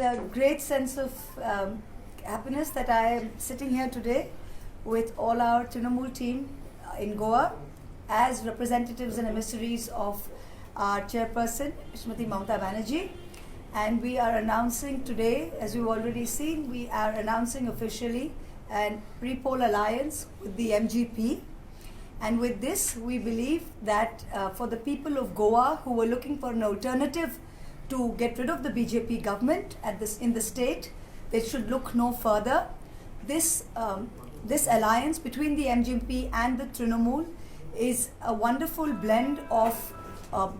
A great sense of happiness that I am sitting here today with all our Trinamool team in Goa as representatives and emissaries of our chairperson, Srimati Mamata Banerjee. And we are announcing today, as we've already seen, we are announcing officially an pre-poll alliance with the MGP. And with this, we believe that for the people of Goa who were looking for an alternative to get rid of the BJP government in the state, they should look no further. This alliance between the MGP and the Trinamool is a wonderful blend of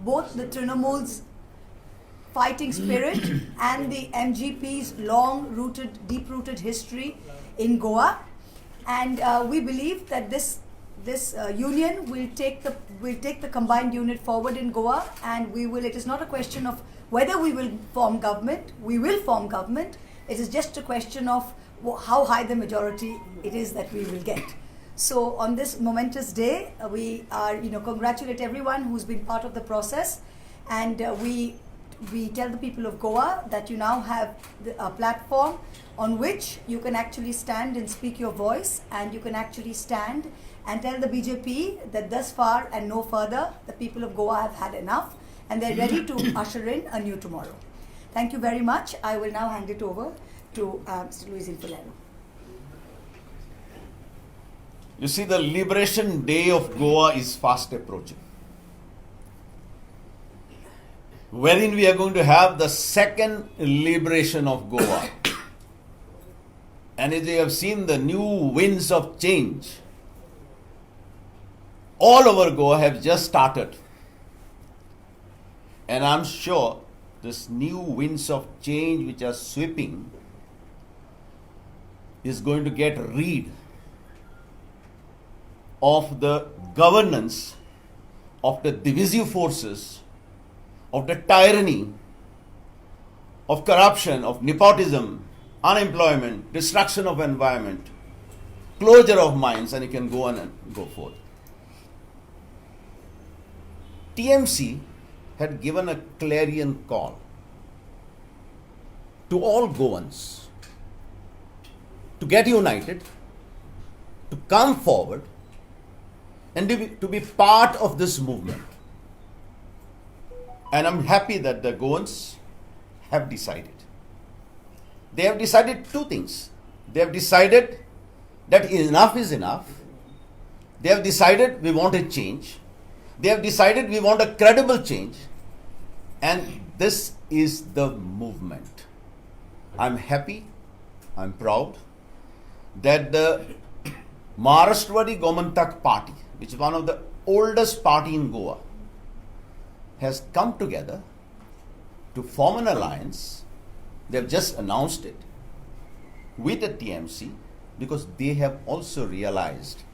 both the Trinamool's fighting spirit and the MGP's long-rooted, deep-rooted history in Goa. And we believe that this union will take the combined unit forward in Goa, and it is not a question of whether we will form government. We will form government. It is just a question of how high the majority it is that we will get. So on this momentous day, we are congratulate everyone who's been part of the process, and we tell the people of Goa that you now have a platform on which you can actually stand and speak your voice, and you can actually stand and tell the BJP that thus far and no further, the people of Goa have had enough and they're ready to usher in a new tomorrow. Thank you very much. I will now hand it over to Mr. Luis Infilero. You see, the Liberation Day of Goa is fast approaching, wherein we are going to have the second liberation of Goa. And as you have seen, the new winds of change all over Goa have just started. And I'm sure this new winds of change which are sweeping is going to get rid of the governance of the divisive forces, of the tyranny, of corruption, of nepotism, unemployment, destruction of environment, closure of mines, and you can go on and go forth. TMC had given a clarion call to all Goans to get united, to come forward, and to be part of this movement. And I'm happy that the Goans have decided. They have decided two things. They have decided that enough is enough. They have decided we want a change. They have decided we want a credible change. And this is the movement. I'm happy, I'm proud that the Maharashtrawadi Gomantak Party, which is one of the oldest party in Goa, has come together to form an alliance. They've just announced it with the TMC because they have also realized,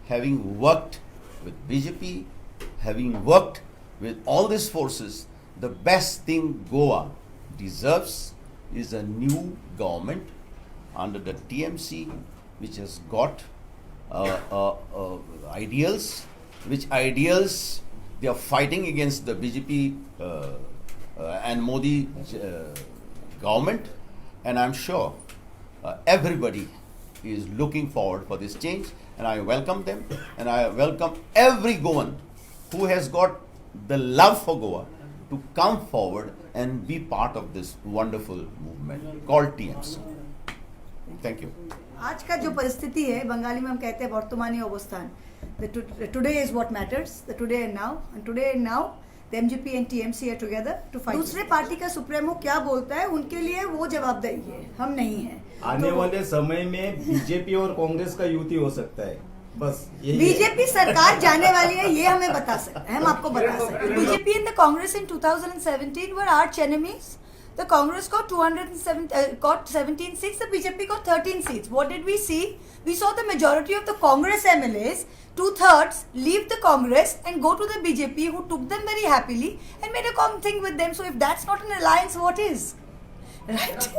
having worked with BJP, having worked with all these forces, the best thing Goa deserves is a new government under the TMC, which has got ideals, which ideals they are fighting against the BJP and Modi government. And I'm sure everybody is looking forward for this change, and I welcome them, and I welcome every Goan who has got the love for Goa to come forward and be part of this wonderful movement called TMC. Thank you. आज का जो परिस्थिति है, बंगाली में हम कहते हैं वर्तमानी अवस्थान. Today is what matters. The today and now, the MGP and TMC are together to fight. दूसरे पार्टी का सुप्रीमो क्या बोलता है, उनके लिए वो जवाबदेही है, हम नहीं हैं. आने वाले समय में बीजेपी और कांग्रेस का युति हो सकता है. बस बीजेपी सरकार जाने वाली है, ये हमें बता सकते हैं, हम आपको बता सकते हैं. BJP and the Congress in 2017 were arch enemies. The Congress got 17 seats, the BJP got 13 seats. What did we see? We saw the majority of the Congress MLAs, 2/3, leave the Congress and go to the BJP, who took them very happily and made a common thing with them. So if that's not an alliance, what is? Right?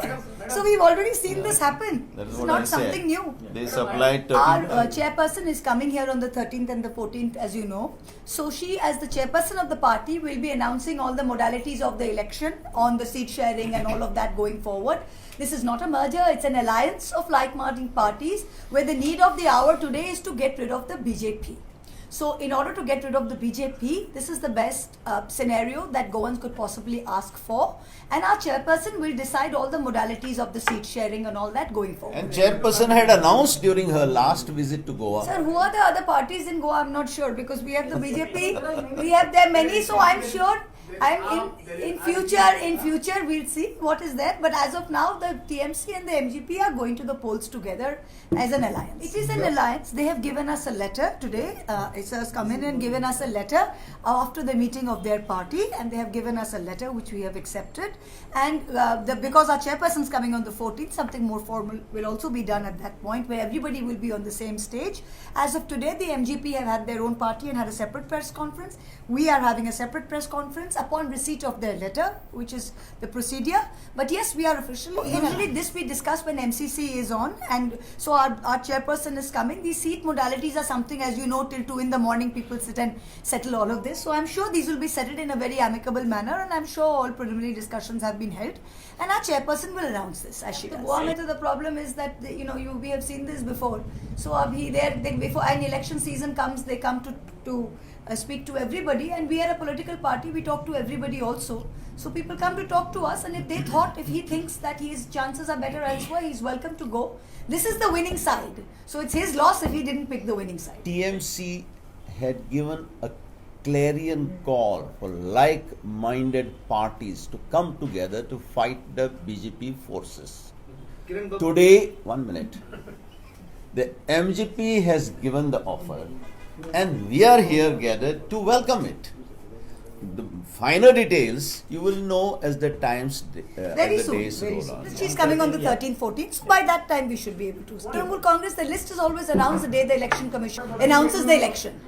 So we've already seen this happen. That is It's what not I said. something new. They supplied Our 13. chairperson is coming here on the 13th and the 14th, as you know. So she, as the chairperson of the party, will be announcing all the modalities of the election on the seat sharing and all of that going forward. This is not a merger, it's an alliance of like-minded parties where the need of the hour today is to get rid of the BJP. So in order to get rid of the BJP, this is the best scenario that Goans could possibly ask for. And our chairperson will decide all the modalities of the seat sharing and all that going forward. And chairperson had announced during her last visit to Goa. Sir, who are the other parties in Goa? I'm not sure because we have the BJP, we have there many, so I'm sure. In future we'll see what is there. But as of now, the TMC and the MGP are going to the polls together as an alliance. It is an alliance. They have given us a letter today. It has come in and given us a letter after the meeting of their party, and they have given us a letter which we have accepted. And because our chairperson is coming on the 14th, something more formal will also be done at that point, where everybody will be on the same stage. As of today, the MGP have had their own party and had a separate press conference. We are having a separate press conference upon receipt of their letter, which is the procedure. But yes, we are officially. Usually this we discuss when MCC is on, and so our chairperson is coming. These seat modalities are something, as you know, till 2 in the morning people sit and settle all of this. So I'm sure these will be settled in a very amicable manner, and I'm sure all preliminary discussions have been held. And our chairperson will announce this as she does. The problem is that we have seen this before. So before an election season comes, they come to speak to everybody, and we are a political party. We talk to everybody also. So people come to talk to us, and if he thinks that his chances are better elsewhere, he's welcome to go. This is the winning side. So it's his loss if he didn't pick the winning side. TMC had given a clarion call for like-minded parties to come together to fight the BJP forces. Today, 1 minute, the MGP has given the offer, and we are here gathered to welcome it. The finer details you will know as the times Very as the soon. days roll on. She's coming on the 13th, 14th. So by that time we should be able to. Trinamool Congress, the list is always announced the day the election commission announces the election.